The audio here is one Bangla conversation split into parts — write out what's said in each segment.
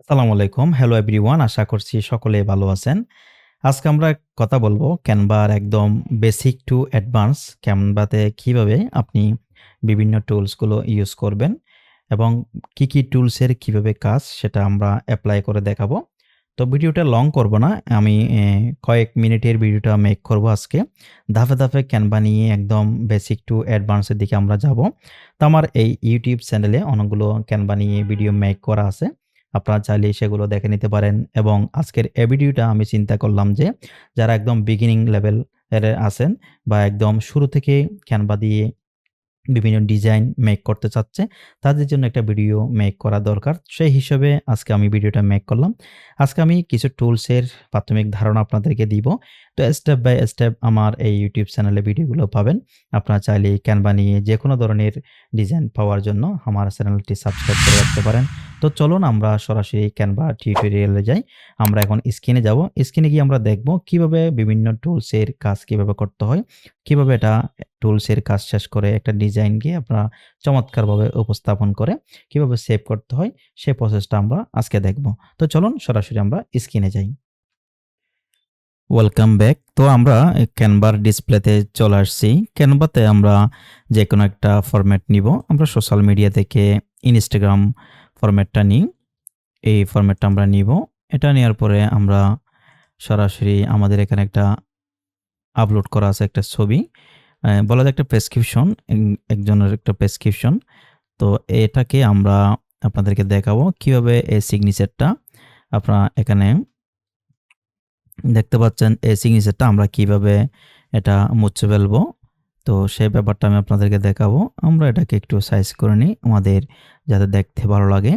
আসসালামু আলাইকুম। Hello everyone. আশা করছি সকলে ভালো আছেন। আজকে আমরা কথা বলব ক্যানভার একদম বেসিক টু অ্যাডভান্স ক্যানভাতে কিভাবে আপনি বিভিন্ন টুলস গুলো ইউজ করবেন এবং কি টুলসের কিভাবে কাজ সেটা আমরা এপ্লাই করে দেখাবো। তো ভিডিওটা লং করব না। আমি কয়েক মিনিটের ভিডিওটা মেক করব আজকে। ধাপে ক্যানভা নিয়ে একদম বেসিক টু অ্যাডভান্স এর দিকে আমরা যাব। তো আমার এই ইউটিউব চ্যানেলে অনেকগুলো ক্যানভা নিয়ে ভিডিও মেক করা আছে। আপনারা চাইলে সেগুলো দেখে নিতে পারেন এবং আজকের এই ভিডিওটা আমি চিন্তা করলাম যে যারা একদম বিগিনিং লেভেল এর আছেন বা একদম শুরু থেকে ক্যানভা দিয়ে বিভিন্ন ডিজাইন মেক করতে চাচ্ছে, তাদের জন্য একটা ভিডিও মেক করা দরকার। সেই হিসেবে আজকে আমি ভিডিওটা মেক করলাম। আজকে আমি কিছু টুলসের প্রাথমিক ধারণা আপনাদেরকে দিব। তো স্টেপ বাই স্টেপ আমার এই ইউটিউব চ্যানেলে ভিডিওগুলো পাবেন। আপনারা চাইলে ক্যানভা নিয়ে যেকোনো ধরনের ডিজাইন পাওয়ার জন্য আমার চ্যানেলটি সাবস্ক্রাইব করে রাখতে পারেন। তো চলুন আমরা সরাসরি ক্যানভা টিউটোরিয়ালে যাই। আমরা এখন স্ক্রিনে যাব। স্ক্রিনে গিয়ে আমরা দেখব কিভাবে বিভিন্ন টুলসের কাজ কিভাবে করতে হয়, কিভাবে এটা টুলসের কাজ শেষ করে একটা ডিজাইনকে আপনারা চমৎকারভাবে উপস্থাপন করে কিভাবে সেভ করতে হয় সেই প্রসেসটা আমরা আজকে দেখব। তো চলুন সরাসরি আমরা স্ক্রিনে যাই। Welcome back. তো আমরা ক্যানভার ডিসপ্লেতে চলে আসছি। ক্যানভাতে আমরা যেকোনো একটা ফরম্যাট নিব। আমরা সোশ্যাল মিডিয়া থেকে ইনস্টাগ্রাম ফরম্যাটটা নিই। এই ফরম্যাটটা আমরা নিব। এটা নেওয়ার পরে আমরা সরাসরি আমাদের এখানে একটা আপলোড করা আছে একটা ছবি। বলা যায় একটা প্রেসক্রিপশন, একজনের একটা প্রেসক্রিপশন। তো এটাকে আমরা আপনাদেরকে দেখাবো কিভাবে এই সিগনেচারটা আপনারা এখানে দেখতে পাচ্ছেন। এই সিগনেচারটা আমরা কিভাবে এটা মুছে ফেলবো। তো সেই ব্যাপারটা আমি আপনাদেরকে দেখাবো। আমরা এটাকে একটু সাইজ করে নিই আমাদের যাতে দেখতে ভালো লাগে।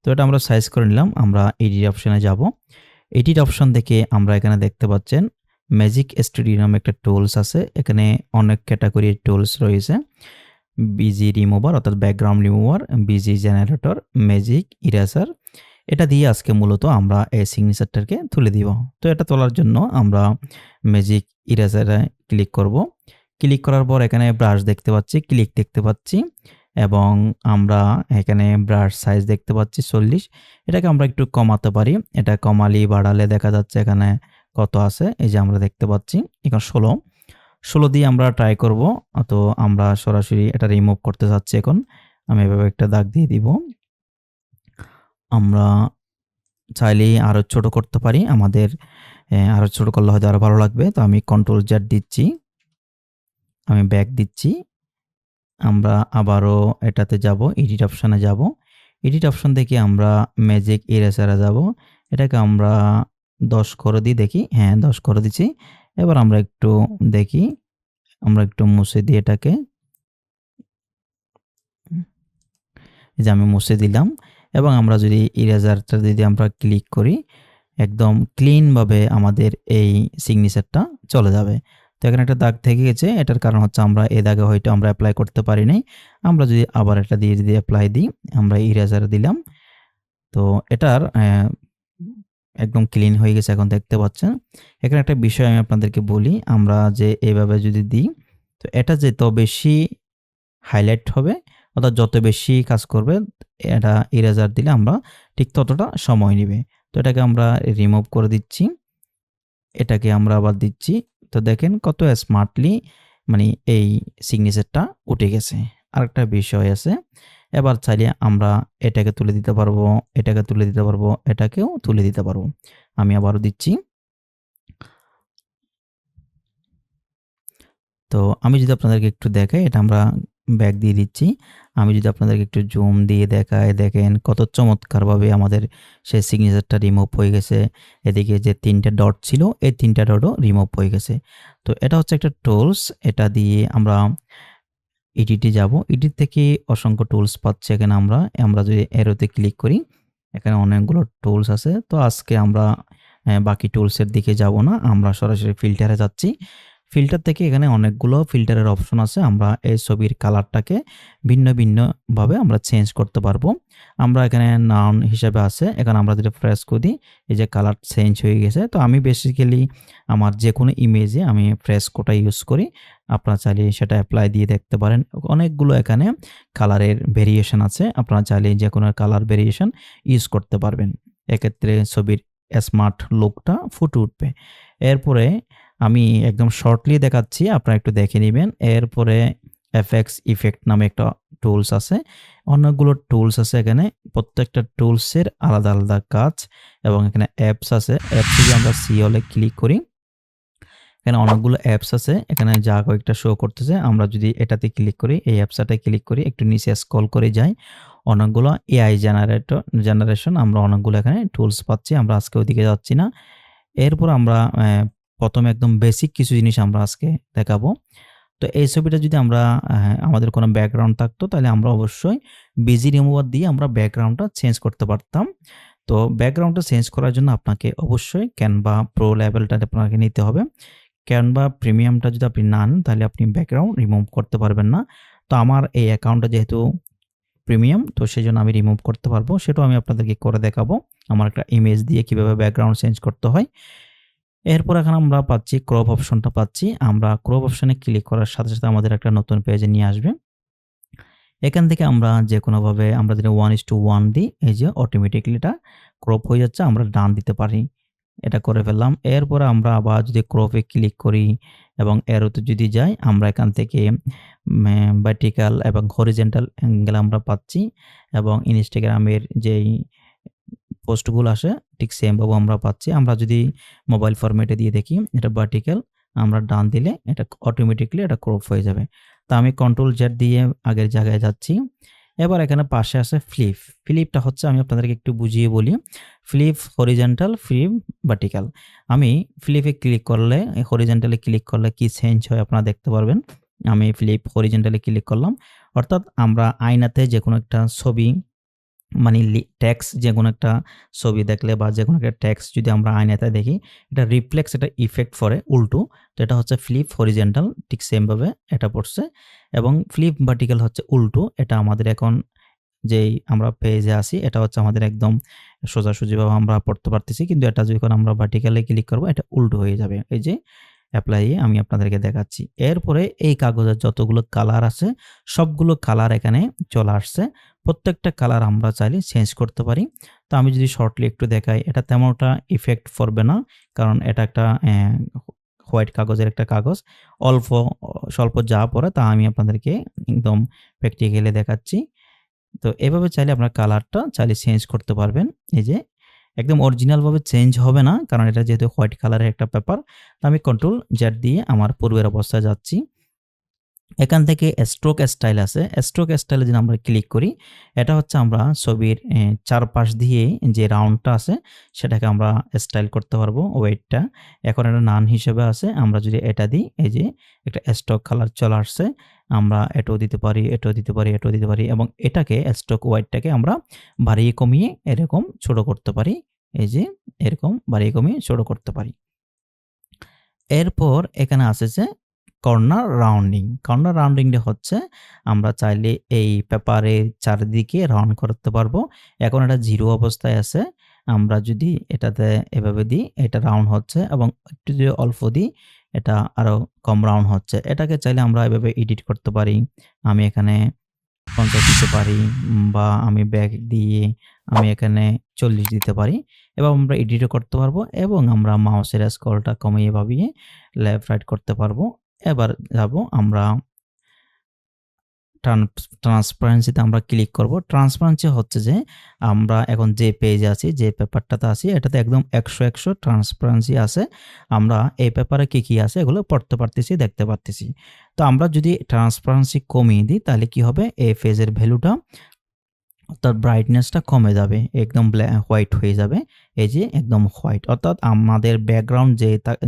তো এটা আমরা সাইজ করে নিলাম। আমরা এডিট অপশনে যাব। এডিট অপশন থেকে আমরা এখানে দেখতে পাচ্ছেন ম্যাজিক স্টুডিও নামে একটা টুলস আছে। এখানে অনেক ক্যাটাগরির টুলস রয়েছে। বিজি রিমুভার অর্থাৎ background remover, busy generator, magic eraser. এটা দিয়ে আজকে মূলত আমরা এই সিগনেচারটাকে তুলে দিব। তো এটা তোলার জন্য আমরা ম্যাজিক ইরেজারে ক্লিক করব। ক্লিক করার পর এখানে ব্রাশ দেখতে পাচ্ছি, ক্লিক দেখতে পাচ্ছি এবং আমরা এখানে ব্রাশ সাইজ দেখতে পাচ্ছি 40। এটাকে আমরা একটু কমাতে পারি। এটা কমালি বাড়ালে দেখা যাচ্ছে এখানে কত আছে। এই যে আমরা দেখতে পাচ্ছি এখানে 16 দিয়ে আমরা ট্রাই করব। তো আমরা সরাসরি এটা রিমুভ করতে চাচ্ছি এখন। আমি এভাবে একটা দাগ দিয়ে দিব। আমরা চাইলেই আরো ছোট করতে পারি। আমাদের আরো ছোট করলে হয়তো আরো ভালো লাগবে। তো আমি কন্ট্রোল জেড দিচ্ছি। আমি ব্যাক দিচ্ছি। আমরা আবারও এটাতে যাব, এডিট অপশনে যাব। এডিট অপশন থেকে আমরা ম্যাজিক ইরেজারে যাব। এটাকে আমরা 10 করে দিই দেখি। হ্যাঁ, 10 করে দিচ্ছি। এবার আমরা একটু দেখি। আমরা একটু মুছে দিই এটাকে। এই যে আমি মুছে দিলাম এবং আমরা যদি ইরেজারটা যদি আমরা ক্লিক করি, একদম ক্লিনভাবে আমাদের এই সিগনেচারটা চলে যাবে। তো এখানে একটা দাগ থেকে গেছে। এটার কারণ হচ্ছে আমরা এই দাগে হয়তো আমরা এপ্লাই করতে পারি নাই। আমরা যদি আবার এটা দিয়ে যদি এপ্লাই দিই, আমরা ইরেজার দিলাম। তো এটার একদম ক্লিন হয়ে গেছে এখন দেখতে পাচ্ছেন। এখানে একটা বিষয় আমি আপনাদেরকে বলি, আমরা যে এভাবে যদি দিই, তো এটা যত বেশি হাইলাইট হবে অর্থাৎ যত বেশি কাজ করবে, এটা ইরেজার দিলে আমরা ঠিক ততটা সময় নিবে। তো এটাকে আমরা রিমুভ করে দিচ্ছি। এটাকে আমরা আবার দিচ্ছি। তো দেখেন কত স্মার্টলি মানে এই সিগনেচারটা উঠে গেছে। আরেকটা বিষয় আছে। এবার চাইলে আমরা এটাকে তুলে দিতে পারবো, এটাকে তুলে দিতে পারবো, এটাকেও তুলে দিতে পারবো। আমি আবারও দিচ্ছি। তো আমি যদি আপনাদেরকে একটু দেখাই, এটা আমরা ব্যাক দিয়ে দিচ্ছি। আমি যদি আপনাদেরকে একটু জুম দিয়ে দেখাই, দেখেন কত চমৎকারভাবে আমাদের সেই সিগনেচারটা রিমুভ হয়ে গেছে। এদিকে যে ৩ টা ডট ছিল, এই ৩ টা ডটও রিমুভ হয়ে গেছে। তো এটা হচ্ছে একটা টুলস। এটা দিয়ে আমরা এডিটে যাব। এডিট থেকে অসংখ্য টুলস পাচ্ছি এখানে আমরা। আমরা যদি অ্যারোতে ক্লিক করি, এখানে অনেকগুলো টুলস আছে। তো আজকে আমরা বাকি টুলসের দিকে যাব না। আমরা সরাসরি ফিল্টারে যাচ্ছি। ফিল্টার থেকে এখানে অনেকগুলো ফিল্টারের অপশন আছে। আমরা এই ছবির কালারটাকে ভিন্নভাবে আমরা চেঞ্জ করতে পারবো। আমরা এখানে নাউন হিসেবে আছে। এখানে আমরা যদি প্রেস করি, এই যে কালার চেঞ্জ হয়ে গেছে। তো আমি বেসিক্যালি আমার যেকোনো ইমেজে আমি প্রেস কোডটা ইউজ করি। আপনারা চাইলে সেটা এপ্লাই দিয়ে দেখতে পারেন। অনেকগুলো এখানে কালারের ভেরিয়েশন আছে। আপনারা চাইলে যেকোনো কালার ভেরিয়েশন ইউজ করতে পারবেন। এক্ষেত্রে ছবির স্মার্ট লুকটা ফুটে উঠবে। এরপরে আমি একদম শর্টলি দেখাচ্ছি, আপনারা একটু দেখে নিবেন। এরপরে এফএক্স ইফেক্ট নামে একটা টুলস আছে। অনেকগুলো টুলস আছে এখানে। প্রত্যেকটা টুলসের আলাদা, আলাদা কাজ এবং এখানে অ্যাপস আছে। অ্যাপসে যদি আমরা সি হলে ক্লিক করি, এখানে অনেকগুলো অ্যাপস আছে। এখানে যা কয়েকটা শো করতেছে। আমরা যদি এটাতে ক্লিক করি, এই অ্যাপসটাতে ক্লিক করি, একটু নিচে স্ক্রল করে যাই। অনেকগুলো এআই জেনারেশন আমরা অনেকগুলো এখানে টুলস পাচ্ছি। আমরা আজকে ওইদিকে যাচ্ছি না। এরপর আমরা ১ম এ একদম বেসিক কিছু জিনিস আমরা আজকে দেখাবো। তো এই ছবিটা যদি আমরা আমাদের কোনো ব্যাকগ্রাউন্ড থাকতো, তাহলে আমরা অবশ্যই বিজি রিমুভার দিয়ে আমরা ব্যাকগ্রাউন্ডটা চেঞ্জ করতে পারতাম। তো ব্যাকগ্রাউন্ডটা চেঞ্জ করার জন্য আপনাকে অবশ্যই ক্যানভা প্রো লেভেলটা আপনাকে নিতে হবে। ক্যানভা প্রিমিয়ামটা যদি আপনি না নেন, তাহলে আপনি ব্যাকগ্রাউন্ড রিমুভ করতে পারবেন না। তো আমার এই অ্যাকাউন্টটা যেহেতু প্রিমিয়াম, তো সেজন্য আমি রিমুভ করতে পারবো। সেটাও আমি আপনাদেরকে করে দেখাবো। আমার একটা ইমেজ দিয়ে কিভাবে ব্যাকগ্রাউন্ড চেঞ্জ করতে হয়। এরপর এখানে আমরা পাচ্ছি ক্রপ অপশনটা পাচ্ছি। আমরা ক্রপ অপশনে ক্লিক করার সাথে, সাথে আমাদের একটা নতুন পেজে নিয়ে আসবে। এখান থেকে আমরা যেকোনোভাবে আমরা যদি 1:1 দিই, এই যে অটোমেটিক্যালি এটা ক্রপ হয়ে যাচ্ছে। আমরা ডান দিতে পারি। এটা করে ফেললাম। এরপরে আমরা আবার যদি ক্রপে ক্লিক করি এবং অ্যারোতে যদি যাই, আমরা এখান থেকে ভার্টিক্যাল এবং হরিজন্টাল অ্যাঙ্গেল আমরা পাচ্ছি এবং ইনস্টাগ্রামের যেই পোস্টগুলো আসে ঠিক সেমভাবে আমরা পাচ্ছি। আমরা যদি মোবাইল ফরম্যাটে দিয়ে দেখি, এটা ভার্টিক্যাল, আমরা ডান দিলে এটা অটোমেটিক্যালি এটা ক্রপ হয়ে যাবে। তো আমি কন্ট্রোল জেড দিয়ে আগের জায়গায় যাচ্ছি। এবার এখানে পাশে আছে ফ্লিপ। ফ্লিপটা হচ্ছে, আমি আপনাদেরকে একটু বুঝিয়ে বলি। Flip horizontal, flip vertical. আমি ফ্লিপে ক্লিক করলে, হরিজন্টালে ক্লিক করলে কি চেঞ্জ হয় আপনারা দেখতে পারবেন। আমি ফ্লিপ হরিজন্টালে ক্লিক করলাম। অর্থাৎ আমরা আয়নাতে যেকোনো একটা ছবি মানে টেক্সট যেকোনো একটা ছবি দেখলে বা যেকোনো একটা টেক্সট যদি আমরা আয়নাতে দেখি, এটা রিফ্লেক্স, এটা ইফেক্ট পড়ে উল্টো। তো এটা হচ্ছে ফ্লিপ হরিজন্টাল, ঠিক সেম ভাবে এটা পড়ছে। এবং ফ্লিপ ভার্টিক্যাল হচ্ছে উল্টো। এটা আমাদের এখন যেই আমরা পেজে আছি, এটা হচ্ছে আমাদের একদম সোজাসুজিভাবে আমরা পড়তে পারতেছি। কিন্তু এটা যখন আমরা ভার্টিক্যালে ক্লিক করব, এটা উল্টো হয়ে যাবে। এই যে অ্যাপ্লাই এ আমি আপনাদেরকে দেখাচ্ছি। এরপরে এই কাগজের যতগুলো কালার আছে, সবগুলো কালার এখানে চলে আসছে। প্রত্যেকটা কালার আমরা চাইলে চেঞ্জ করতে পারি। তো আমি যদি শর্টলি একটু দেখাই, এটা তেমন একটা ইফেক্ট পড়বে না। কারণ এটা একটা হোয়াইট কাগজের একটা কাগজ। অল্প স্বল্প যা পড়ে তা আমি আপনাদেরকে একদম প্র্যাকটিক্যালি দেখাচ্ছি। তো এভাবে চাইলে আপনার কালারটা চাইলে চেঞ্জ করতে পারবেন। এই যে একদম অরিজিনাল ভাবে চেঞ্জ হবে না, কারণ এটা যেহেতু হোয়াইট কালারের একটা পেপার। তো আমি কন্ট্রোল জেড দিয়ে আমার পূর্বের অবস্থায় যাচ্ছি। এখান থেকে স্ট্রোক স্টাইল আছে। স্ট্রোক স্টাইলে যদি আমরা ক্লিক করি, এটা হচ্ছে আমরা ছবির চারপাশ দিয়ে যে রাউন্ডটা আছে, সেটাকে আমরা স্টাইল করতে পারবো ওয়েটটা। এখন এটা নান হিসেবে আছে। আমরা যদি এটা দিই, এই যে একটা স্ট্রোক কালার চলে আসছে। আমরা এটাও দিতে পারি, এটাও দিতে পারি, এটাও দিতে পারি এবং এটাকে স্ট্রোক ওয়েটটাকে আমরা বাড়িয়ে কমিয়ে এরকম ছোট করতে পারি। এই যে এরকম বাড়িয়ে কমিয়ে ছোট করতে পারি। এরপর এখানে আছে যে কর্নার রাউন্ডিং। কর্নার রাউন্ডিংটা হচ্ছে, আমরা চাইলে এই পেপারের চারিদিকে রাউন্ড করতে পারবো। এখন এটা 0 অবস্থায় আছে। আমরা যদি এটাতে এভাবে দিই, এটা রাউন্ড হচ্ছে এবং একটু যদি অল্প দিই, এটা আরো কম রাউন্ড হচ্ছে। এটাকে চাইলে আমরা এভাবে এডিট করতে পারি। আমি এখানে ৫০ দিতে পারি বা আমি ব্যাক দিয়ে আমি এখানে ৪০ দিতে পারি এবং আমরা এডিটও করতে পারবো এবং আমরা মাউসের স্ক্রলটা কমিয়ে বাবিয়ে লেফট রাইট করতে পারবো। এবার যাব আমরা ট্রান্সপারেন্সিতে আমরা ক্লিক করব। ট্রান্সপারেন্সি হচ্ছে যে আমরা এখন যে পেজে আছি, যে পেপারটাতে আছি, এটাতে একদম ১০০ ট্রান্সপারেন্সি আছে। আমরা এই পেপারে কি আছে এগুলো পড়তে পারতেছি, দেখতে পারতেছি। তো আমরা যদি ট্রান্সপারেন্সি কমিয়ে দিই, তাহলে কি হবে, এই পেজের ভ্যালুটা অর্থাৎ ব্রাইটনেসটা কমে যাবে, একদম হোয়াইট হয়ে যাবে। এই যে একদম হোয়াইট, অর্থাৎ আমাদের ব্যাকগ্রাউন্ড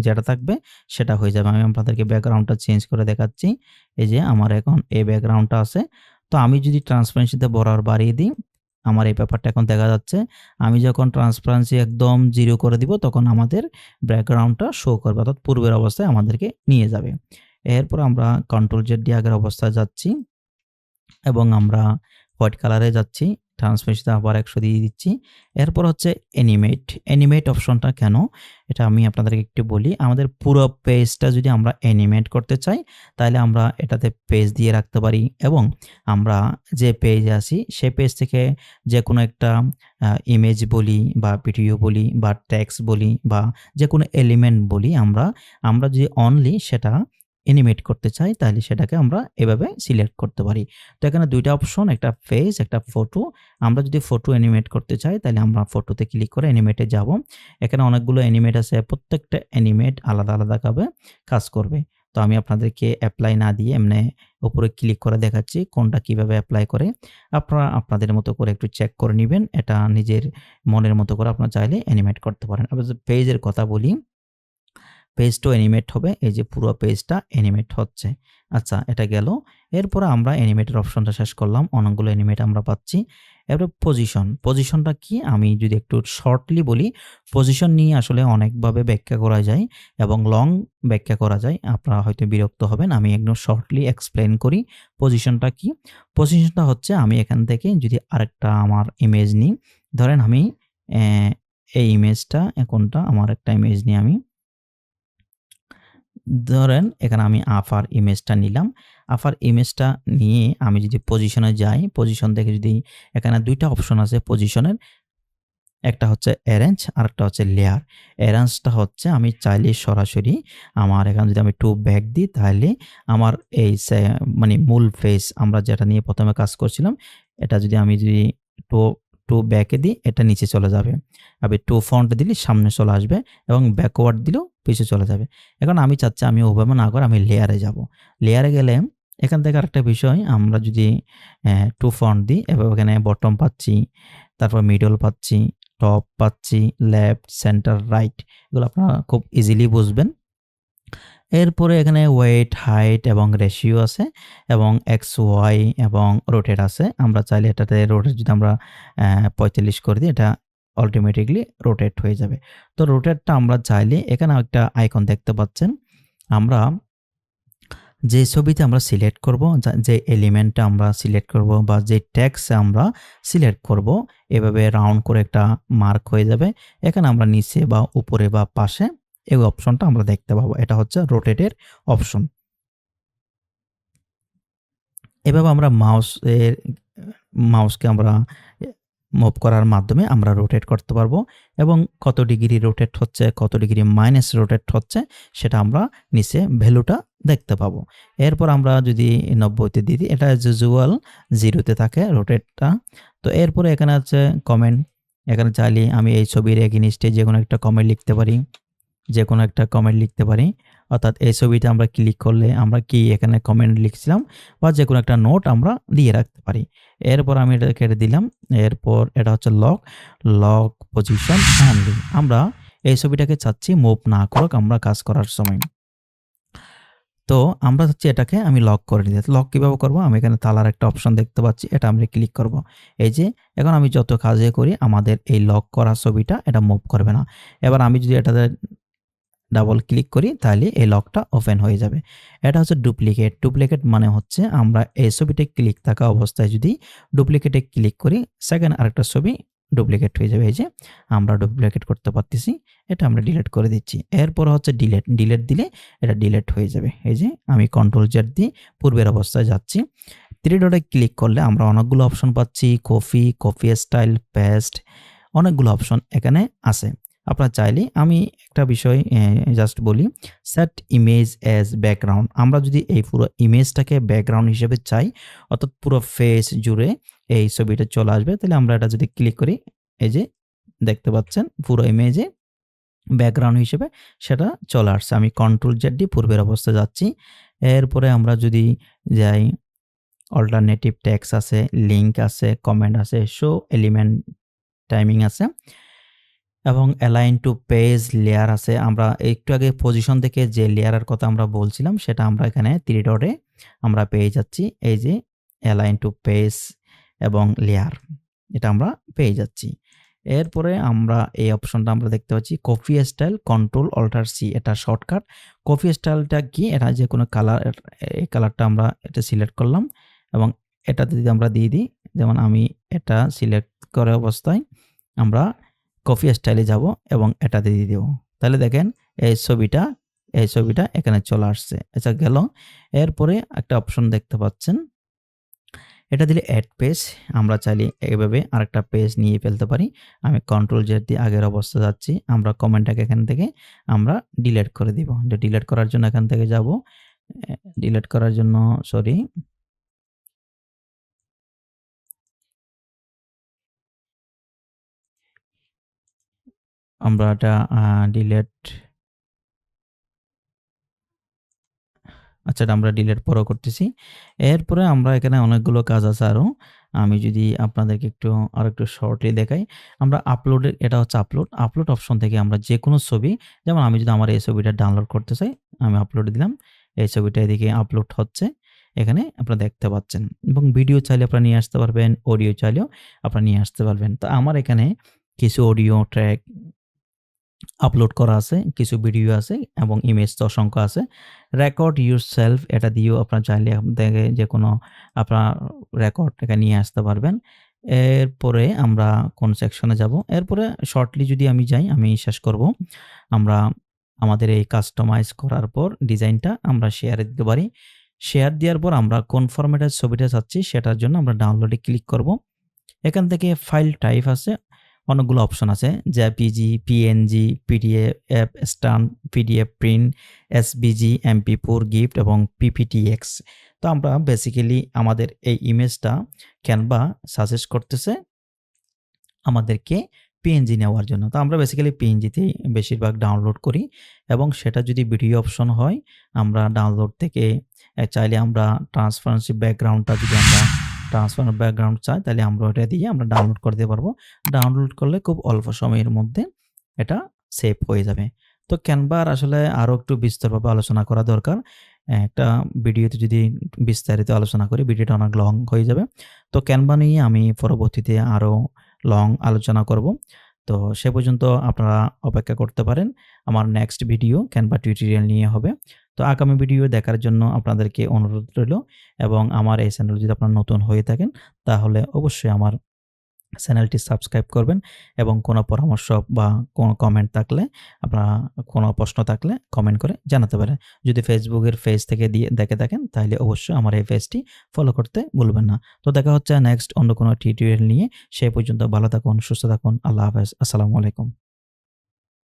যেটা থাকবে সেটা হয়ে যাবে। আমি আপনাদেরকে ব্যাকগ্রাউন্ডটা চেঞ্জ করে দেখাচ্ছি। এই যে আমার এখন এই ব্যাকগ্রাউন্ডটা আছে। তো আমি যদি ট্রান্সপারেন্সিতে বরাবর বাড়িয়ে দিই, আমার এই ব্যাপারটা এখন দেখা যাচ্ছে। আমি যখন ট্রান্সপারেন্সি একদম 0 করে দিব, তখন আমাদের ব্যাকগ্রাউন্ডটা শো করবে, অর্থাৎ পূর্বের অবস্থায় আমাদেরকে নিয়ে যাবে। এরপর আমরা কন্ট্রোল জেড দিয়ে আগের অবস্থায় যাচ্ছি এবং আমরা হোয়াইট কালারে যাচ্ছি। ট্রান্সপারেন্সিটা আবার 100 দিয়ে দিচ্ছি। এরপর হচ্ছে অ্যানিমেট অপশনটা কেন? এটা আমি আপনাদেরকে একটু বলি। আমাদের পুরো পেজটা যদি আমরা অ্যানিমেট করতে চাই, তাহলে আমরা এটাতে পেজ দিয়ে রাখতে পারি এবং আমরা যে পেজে আছি সে পেজ থেকে যেকোনো একটা ইমেজ বলি বা ভিডিও বলি বা টেক্সট বলি বা যেকোনো এলিমেন্ট বলি আমরা যদি অনলি সেটা অ্যানিমেট করতে চাই তাহলে সেটাকে আমরা এভাবে সিলেক্ট করতে পারি। তো এখানে ২ টা অপশন, একটা ফেস, একটা ফটো। আমরা যদি ফটো অ্যানিমেট করতে চাই তাহলে আমরা ফটোতে ক্লিক করে অ্যানিমেটে যাব। এখানে অনেকগুলো অ্যানিমেট আছে। প্রত্যেকটা অ্যানিমেট আলাদা ভাবে কাজ করবে। তো আমি আপনাদেরকে এপ্লাই না দিয়ে এমনে উপরে ক্লিক করে দেখাচ্ছি কোনটা কিভাবে এপ্লাই করে। আপনারা আপনাদের মতো করে একটু চেক করে নিবেন। এটা নিজের মনের মতো করে আপনারা চাইলে অ্যানিমেট করতে পারেন। আবার যদি পেজের কথা বলি, পেজটাও অ্যানিমেট হবে। এই যে পুরো পেজটা অ্যানিমেট হচ্ছে। আচ্ছা, এটা গেল। এরপরে আমরা অ্যানিমেটের অপশনটা শেষ করলাম। অনেকগুলো অ্যানিমেট আমরা পাচ্ছি। এরপরে পজিশনটা কি? আমি যদি একটু শর্টলি বলি, পজিশন নিয়ে আসলে অনেকভাবে ব্যাখ্যা করা যায় এবং লং ব্যাখ্যা করা যায়। আপনারা হয়তো বিরক্ত হবেন। আমি একদম শর্টলি এক্সপ্লেইন করি। পজিশনটা কি? পজিশনটা হচ্ছে আমি এখান থেকে যদি আরেকটা আমার ইমেজ নিই, ধরেন আমি অ্যা এই ইমেজটা কোনটা? আমার একটা ইমেজ নিই আমি। ধরেন এখানে আমি আফার ইমেজটা নিলাম। আফার ইমেজটা নিয়ে আমি যদি পজিশনে যাই, পজিশন থেকে যদি এখানে ২ টা অপশন আছে পজিশনের। একটা হচ্ছে অ্যারেঞ্জ আরেকটা হচ্ছে লেয়ার। অ্যারেঞ্জটা হচ্ছে আমি চাইলে সরাসরি আমার এখানে যদি আমি টু ব্যাক দিই তাহলে আমার এই মানে মূল ফেস আমরা যেটা নিয়ে ১ম এ কাজ করছিলাম, এটা যদি আমি টু টু ব্যাকে দিই এটা নিচে চলে যাবে। আবার টু ফ্রন্ট দিলে সামনে চলে আসবে এবং ব্যাকওয়ার্ড দিলেও পিছে চলে যাবে। এখন আমি চাচ্ছি আমি ওভাবে না করে আমি লেয়ারে যাব। লেয়ারে গেলে এখান থেকে আরেকটা বিষয়, আমরা যদি টু ফ্রন্ট দিই এভাবে এখানে বটম পাচ্ছি, তারপর মিডল পাচ্ছি, টপ পাচ্ছি, লেফট, সেন্টার, রাইট, এগুলো আপনারা খুব ইজিলি বুঝবেন। এরপরে এখানে ওয়েট, হাইট এবং রেশিও আছে এবং এক্স, ওয়াই এবং রোটেট আছে। আমরা চাইলে এটাতে রোটেট যদি আমরা ৪৫ করে দিই, এটা অটোমেটিক্যালি রোটেট হয়ে যাবে। তো রোটেটটা আমরা চাইলে এখানে একটা আইকন দেখতে পাচ্ছেন। আমরা যে ছবিতে আমরা সিলেক্ট করব, যে এলিমেন্টটা আমরা সিলেক্ট করব বা যে টেক্সট আমরা সিলেক্ট করব, এভাবে রাউন্ড করে একটা মার্ক হয়ে যাবে। এখানে আমরা নিচে বা উপরে বা পাশে এই অপশনটা আমরা দেখতে পাবো। এটা হচ্ছে রোটেটের অপশন। এভাবে আমরা মাউসকে আমরা মুভ করার মাধ্যমে আমরা রোটেট করতে পারবো এবং কত ডিগ্রি রোটেট হচ্ছে, কত ডিগ্রি মাইনাস রোটেট হচ্ছে সেটা আমরা নিচে ভ্যালুটা দেখতে পাবো। এরপর আমরা যদি ৯০ তে দিয়ে দিই, এটা অ্যাজ ইউজুয়াল 0 তে থাকে রোটেটটা। তো এরপরে এখানে আছে কমেন্ট। এখানে চাইলে আমি এই ছবির এগেইনস্টে যেকোনো একটা কমেন্ট লিখতে পারি। অর্থাৎ এই ছবিটা আমরা ক্লিক করলে আমরা কি এখানে কমেন্ট লিখছিলাম বা যেকোনো একটা নোট আমরা দিয়ে রাখতে পারি। এরপর আমি এটা কেটে দিলাম। এরপর এটা হচ্ছে লক পজিশন অনলি। আমরা এই ছবিটাকে চাচ্ছি মুভ না করুক আমরা কাজ করার সময়। তো আমরা চাচ্ছি এটাকে আমি লক করে দিতে। লক কিভাবে করব? আমি এখানে তালার একটা অপশন দেখতে পাচ্ছি, এটা আমরা ক্লিক করব। এই যে এখন আমি যত কাজে করি আমাদের এই লক করা ছবিটা এটা মুভ করবে না। এবার আমি যদি এটাতে ডাবল ক্লিক করি তাহলে এই লকটা ওপেন হয়ে যাবে। এটা হচ্ছে ডুপ্লিকেট মানে হচ্ছে আমরা এই ছবিতে ক্লিক থাকা অবস্থায় যদি ডুপ্লিকেটে ক্লিক করি, সেকেন্ড আরেকটা ছবি ডুপ্লিকেট হয়ে যাবে। এই যে আমরা ডুপ্লিকেট করতে পারতেছি, এটা আমরা ডিলিট করে দিচ্ছি। এরপর হচ্ছে ডিলিট দিলে এটা ডিলিট হয়ে যাবে। এই যে আমি কন্ট্রোল জেড দিয়ে পূর্বের অবস্থায় যাচ্ছি। 3 ডটে ক্লিক করলে আমরা অনেকগুলো অপশন পাচ্ছি, কপি স্টাইল, পেস্ট, অনেকগুলো অপশন এখানে আছে। আপনারা চাইলে আমি একটা বিষয় জাস্ট বলি, সেট ইমেজ অ্যাজ ব্যাকগ্রাউন্ড। আমরা যদি এই পুরো ইমেজটাকে ব্যাকগ্রাউন্ড হিসেবে চাই, অর্থাৎ পুরো ফেস জুড়ে এই ছবিটা চলে আসবে, তাহলে আমরা এটা যদি ক্লিক করি, এই যে দেখতে পাচ্ছেন পুরো ইমেজে ব্যাকগ্রাউন্ড হিসেবে সেটা চলে আসছে। আমি কন্ট্রোল জেড দিয়ে পূর্বের অবস্থায় যাচ্ছি। এরপরে আমরা যদি যাই, অল্টারনেটিভ টেক্সট আছে, লিঙ্ক আছে, কমেন্ট আছে, শো এলিমেন্ট টাইমিং আছে এবং অ্যালাইন টু পেজ লেয়ার আছে। আমরা একটু আগে পজিশন থেকে যে লেয়ারের কথা আমরা বলছিলাম সেটা আমরা এখানে 3 ডটে আমরা পেয়ে যাচ্ছি। এই যে অ্যালাইন টু পেজ এবং লেয়ার, এটা আমরা পেয়ে যাচ্ছি। এরপরে আমরা এই অপশনটা আমরা দেখতে পাচ্ছি copy style, control alter C, এটা শর্টকাট। কপি স্টাইলটা কি? এটা যে কোনো কালার, এই কালারটা আমরা এটা সিলেক্ট করলাম এবং এটাতে যদি আমরা দিয়ে দিই যেমন আমি এটা সিলেক্ট করা অবস্থায় আমরা কপি স্টাইলে যাব এবং এটাতে দিয়ে দেব। তাহলে দেখেন এই ছবিটা এখানে চলে আসছে। আচ্ছা গেল। এরপরে একটা অপশন দেখতে পাচ্ছেন। এটা দিলে এড পেজ। আমরা চাইলে এভাবে আরেকটা পেজ নিয়ে ফেলতে পারি। আমি কন্ট্রোল জেড দিয়ে আগের অবস্থা যাচ্ছি। আমরা কমেন্টটাকে এখান থেকে আমরা ডিলিট করে দিব। ডিলিট করার জন্য এখান থেকে যাব। ডিলিট করার জন্য সরি। আমরা এটা ডিলিট আচ্ছা, এটা আমরা ডিলিট পরেও করতেছি। এরপরে আমরা এখানে অনেকগুলো কাজ আছে আরো। আমি যদি আপনাদেরকে আরেকটু শর্টলি দেখাই। আমরা এটা হচ্ছে আপলোড। আপলোড অপশন থেকে আমরা যেকোনো ছবি, যেমন আমি যদি আমার এই ছবিটা ডাউনলোড করতে চাই, আমি আপলোডে দিলাম। এই ছবিটা এদিকে আপলোড হচ্ছে। এখানে আপনারা দেখতে পাচ্ছেন এবং ভিডিও চাইলে আপনারা নিয়ে আসতে পারবেন, অডিও চাইলেও আপনারা নিয়ে আসতে পারবেন। তো আমার এখানে কিছু অডিও ট্র্যাক আপলোড করা আছে, কিছু ভিডিও আছে এবং ইমেজ তো অসংখ্য আছে। রেকর্ড ইউরসেলফ এটা দিয়েও আপনারা চাইলে আপনাকে যেকোনো আপনার রেকর্ড এখানে নিয়ে আসতে পারবেন। এরপরে আমরা কোন সেকশনে যাব? এরপরে শর্টলি যদি আমি যাই, আমি শেষ করব। আমরা আমাদের এই কাস্টমাইজ করার পর ডিজাইনটা আমরা শেয়ারে দিতে পারি। শেয়ার দেওয়ার পর আমরা কোন ফরম্যাটের ছবিটা চাচ্ছি সেটার জন্য আমরা ডাউনলোডে ক্লিক করব। এখান থেকে ফাইল টাইপ আছে, অনেকগুলো অপশন আছে। JPG, PNG, PDF, stamp, PDF print, SVG, MP four, গিফট এবং পিপিটিএক্স। তো আমরা বেসিক্যালি আমাদের এই ইমেজটা ক্যানভা সাজেস্ট করতেছে আমাদেরকে পিএনজি নেওয়ার জন্য। তো আমরা বেসিক্যালি পিএনজিতেই বেশিরভাগ ডাউনলোড করি এবং সেটা যদি ভিডিও অপশন হয়, আমরা ডাউনলোড থেকে চাইলে আমরা ট্রান্সপারেন্সি ব্যাকগ্রাউন্ডটা যদি আমরা ট্রান্সপারেন্ট ব্যাকগ্রাউন্ড চাই, তাহলে আমরা ওটা দিয়ে আমরা ডাউনলোড করতে পারবো। ডাউনলোড করলে খুব অল্প সময়ের মধ্যে এটা সেভ হয়ে যাবে। তো ক্যানভার আসলে আরো একটু বিস্তরভাবে আলোচনা করা দরকার। একটা ভিডিওতে যদি বিস্তারিত আলোচনা করি, ভিডিওটা অনেক লং হয়ে যাবে। তো ক্যানভা নিয়ে আমি পরবর্তীতে আরো লং আলোচনা করব। তো সে পর্যন্ত আপনারা অপেক্ষা করতে পারেন। আমার নেক্সট ভিডিও ক্যানভা টিউটোরিয়াল নিয়ে হবে। তো আগামী ভিডিও দেখার জন্য আপনাদেরকে অনুরোধ রইলো এবং আমার এই চ্যানেল যদি আপনারা নতুন হয়ে থাকেন, তাহলে অবশ্যই আমার চ্যানেলটি সাবস্ক্রাইব করবেন এবং কোনো পরামর্শ বা কোনো কমেন্ট থাকলে, আপনারা কোনো প্রশ্ন থাকলে কমেন্ট করে জানাতে পারেন। যদি ফেসবুকের পেজ থেকে দেখে থাকেন, তাহলে অবশ্যই আমার এই পেজটি ফলো করতে ভুলবেন না। তো দেখা হচ্ছে নেক্সট অন্য কোনো টিউটোরিয়াল নিয়ে। সেই পর্যন্ত ভালো থাকুন, সুস্থ থাকুন। আল্লাহ হাফেজ। আসসালামু আলাইকুম।